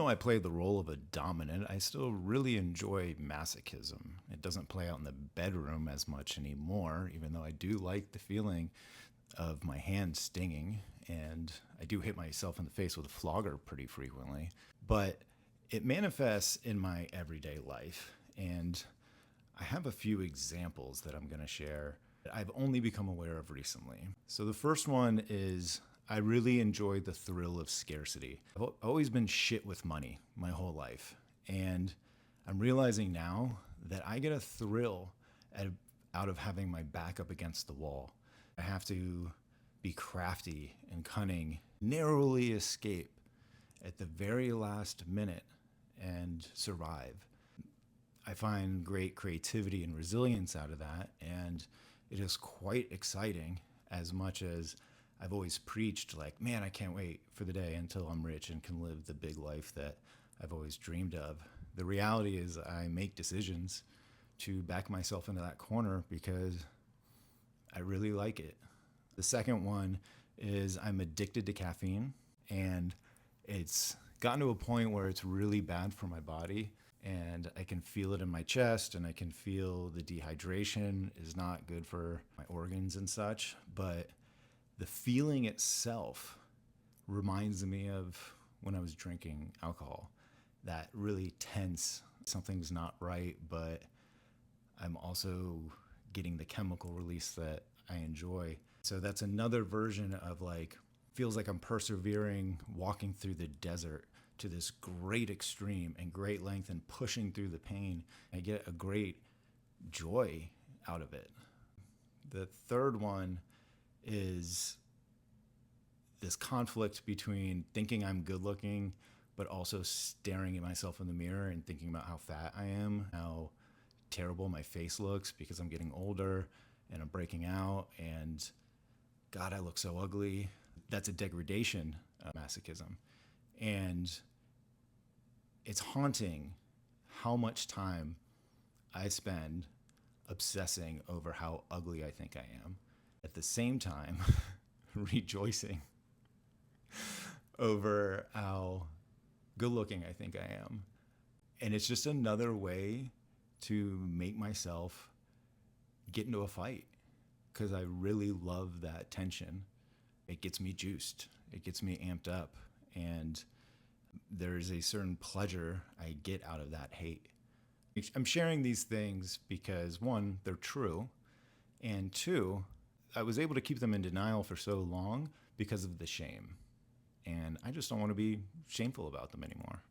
though I play the role of a dominant, I still really enjoy masochism. It doesn't play out in the bedroom as much anymore, even though I do like the feeling of my hand stinging, and I do hit myself in the face with a flogger pretty frequently. But it manifests in my everyday life, and I have a few examples that I'm going to share that I've only become aware of recently. So the first one is I really enjoy the thrill of scarcity. I've always been shit with money my whole life, and I'm realizing now that I get a thrill at, out of having my back up against the wall. I have to be crafty and cunning, narrowly escape at the very last minute and survive. I find great creativity and resilience out of that, and it is quite exciting. As much as I've always preached, like, man, I can't wait for the day until I'm rich and can live the big life that I've always dreamed of. The reality is I make decisions to back myself into that corner because I really like it. The second one is I'm addicted to caffeine, and it's gotten to a point where it's really bad for my body, and I can feel it in my chest, and I can feel the dehydration is not good for my organs and such. But the feeling itself reminds me of when I was drinking alcohol, that really tense, something's not right, but I'm also getting the chemical release that I enjoy. So that's another version of like, feels like I'm persevering, walking through the desert to this great extreme and great length and pushing through the pain. I get a great joy out of it. The third one is this conflict between thinking I'm good looking, but also staring at myself in the mirror and thinking about how fat I am, how terrible my face looks because I'm getting older and I'm breaking out, and God, I look so ugly. That's a degradation of masochism. And it's haunting how much time I spend obsessing over how ugly I think I am. At the same time, rejoicing over how good looking I think I am. And it's just another way to make myself get into a fight because I really love that tension. It gets me juiced, it gets me amped up, and there's a certain pleasure I get out of that hate. I'm sharing these things because, one, they're true, and two, I was able to keep them in denial for so long because of the shame. And I just don't want to be shameful about them anymore.